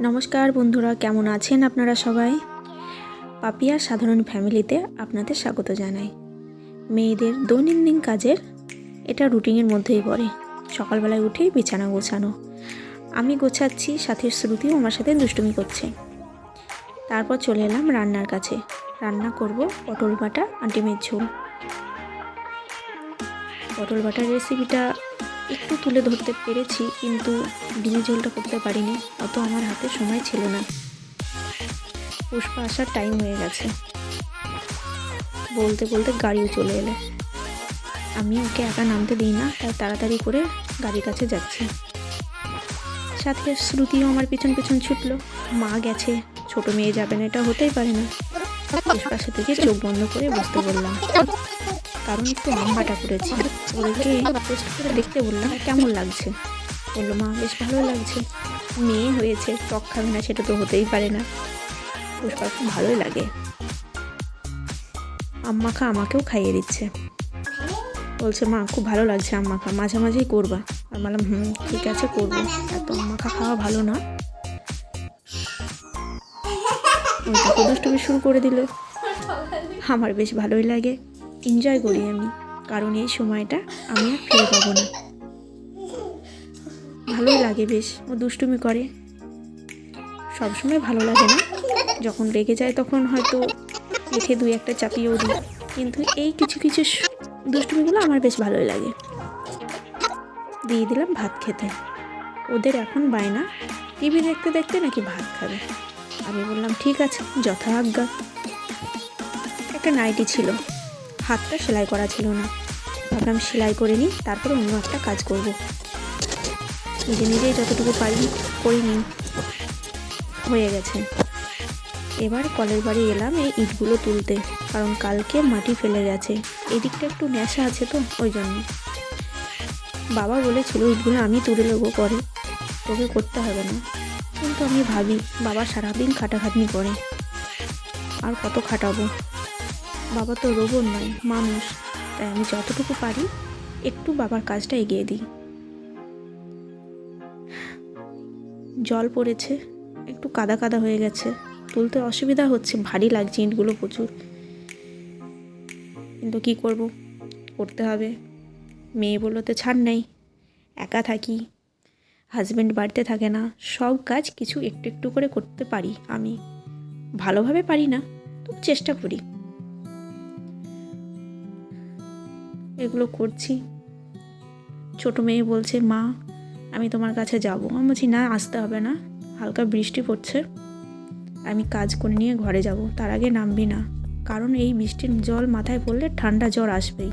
নমস্কার বন্ধুরা, কেমন আছেন আপনারা সবাই? পাপিয়া সাধারণ ফ্যামিলিতে আপনাদের স্বাগত জানাই। মেয়েদের দৈনন্দিন কাজের এটা রুটিনের মধ্যেই পড়ে। সকালবেলায় উঠেই বিছানা গোছানো, আমি গোছাচ্ছি, সাথে শ্রুতিও আমার সাথে দুষ্টুমি করছে। তারপর চলে এলাম রান্নার কাছে। রান্না করব পটল বাটা আর ডিমের ঝোল। পটল বাটার রেসিপিটা একটু তুলে ধরতে পেরেছি, কিন্তু ডিমের ঝোলটা করতে পারিনি, অত আমার হাতে সময় ছিল না। পুষ্পা আসার টাইম হয়ে গেছে, বলতে বলতে গাড়িও চলে এলো। আমি ওকে একা নামতে দিই না, তাই তাড়াতাড়ি করে গাড়ির কাছে যাচ্ছি। সাথে শ্রুতিও আমার পিছন পিছন ছুটলো। মা গেছে, ছোট মেয়ে যাবে না, এটা হতেই পারে না। পুষ্পার সাথে গিয়ে চোখ বন্ধ করে বসতে বললাম, কারণ একটু আম বাটা করেছি। ওদেরকে টেস্ট করে দেখতে বললাম কেমন লাগছে। বললো, মা বেশ ভালো লাগছে। মেয়ে হয়েছে, টক খাবে না সেটা তো হতেই পারে না। পুষ্পার খুব ভালোই লাগে। আম মাখা আমাকেও খাইয়ে দিচ্ছে, বলছে মা খুব ভালো লাগছে আম মাখা, মাঝে মাঝেই করবা। আর বললাম ঠিক আছে করবো, এত আম মাখা খাওয়া ভালো না। ওইটাকে দুষ্টুমি শুরু করে দিল। আমার বেশ ভালোই লাগে, এনজয় করি আমি, কারণ এই সময়টা আমি আর ফিরে পাবো না। ভালোই লাগে বেশ, ও দুষ্টুমি করে। সবসময় ভালো লাগে না, যখন রেগে যায় তখন হয়তো পিঠে দুই একটা চাপিয়েও দিই, কিন্তু এই কিছু কিছু দুষ্টুমিগুলো আমার বেশ ভালোই লাগে। দিয়ে দিলাম ভাত খেতে। ওদের এখন বায়না টিভি দেখতে দেখতে নাকি ভাত খাবে। আমি বললাম ঠিক আছে, যথা আজ্ঞা। একটা নাইটি ছিল, হাতটা সেলাই করা ছিল না, ভাবলাম সেলাই করে নিই, তারপরে অন্য একটা কাজ করব। নিজে নিজেই যতটুকু পারি করে নিই, হয়ে গেছে। এবার কলের বাড়ি এলাম এই ইটগুলো তুলতে, কারণ কালকে মাটি ফেলে গেছে। এদিকটা একটু নেশা আছে তো, ওই জন্য। বাবা বলেছিল ইটগুলো আমি তুলে নেবো পরে, তোকে করতে হবে না। কিন্তু আমি ভাবি বাবা সারাদিন খাটাখাটনি করে, আর কত খাটাবো। বাবা তো রোবট নয়, মানুষ, তাই আমি যতটুকু পারি একটু বাবার কাজটা এগিয়ে দিই। জল পড়েছে, একটু কাদা কাদা হয়ে গেছে, তুলতে অসুবিধা হচ্ছে, ভারী লাগছে ইটগুলো প্রচুর। কিন্তু কি করব, করতে হবে। মেয়ে বলতে ছাড় নেই, একা থাকি, হাজব্যান্ড বাড়িতে থাকে না, সব কাজ কিছু একটু একটু করে করতে পারি আমি। ভালোভাবে পারি না, তো চেষ্টা করি। এগুলো করছি। ছোট মেয়ে বলছে, মা আমি তোমার কাছে যাব। আমি বলছি না, আসতে হবে না, হালকা বৃষ্টি পড়ছে, আমি কাজ করে নিয়ে ঘরে যাব, তার আগে নামবি না, কারণ এই বৃষ্টির জল মাথায় পড়লে ঠান্ডা জ্বর আসবেই।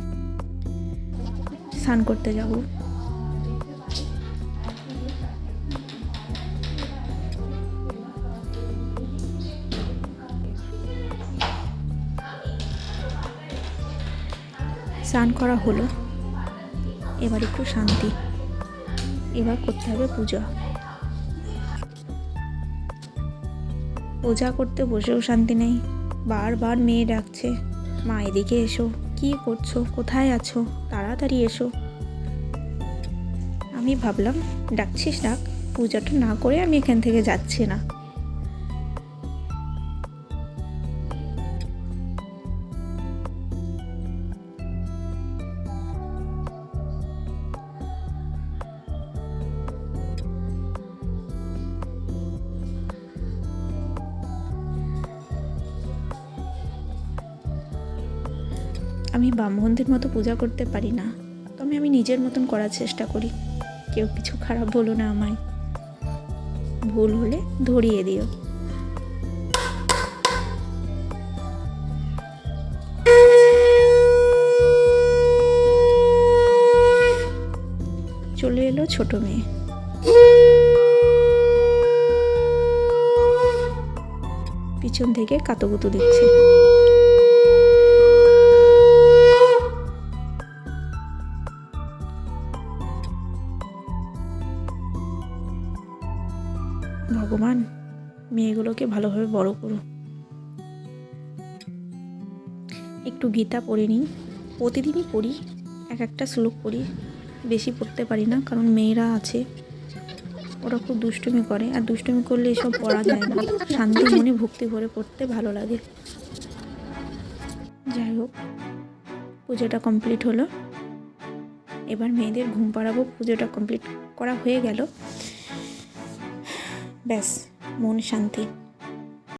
স্নান করতে যাব। স্নান করা হলো, এবার একটু শান্তি। এবার করতে হবে পূজা। পূজা করতে বসেও শান্তি নেই, বারবার মেয়ে ডাকছে, মা এদিকে এসো, কি করছো, কোথায় আছো, তাড়াতাড়ি এসো। আমি ভাবলাম ডাকছিস ডাক, পূজাটা না করে আমি এখান থেকে যাচ্ছি না। আমি ব্রাহ্মণদের মতো পূজা করতে পারি না, তবে আমি নিজের মতন করার চেষ্টা করি। কেউ কিছু খারাপ বলো না আমায়, ভুল হলে ধরিয়ে দিও। চলে এলো ছোট মেয়ে, পিছন থেকে কাতুকুতু দিচ্ছে। ভগবান মেয়েগুলোকে ভালোভাবে বড় করো। একটু গীতা পড়ে নিই, প্রতিদিনই পড়ি, এক একটা শ্লোক পড়ি, বেশি পড়তে পারি না, কারণ মেয়েরা আছে, ওরা খুব দুষ্টুমি করে, আর দুষ্টুমি করলে এসব পড়া যায় না, শান্তি মনে ভক্তি ভরে পড়তে ভালো লাগে। যাই হোক, পুজোটা কমপ্লিট হলো। এবার মেয়েদের ঘুম পাড়াবো। পুজোটা কমপ্লিট করা হয়ে গেল, ব্যাস মন শান্তি।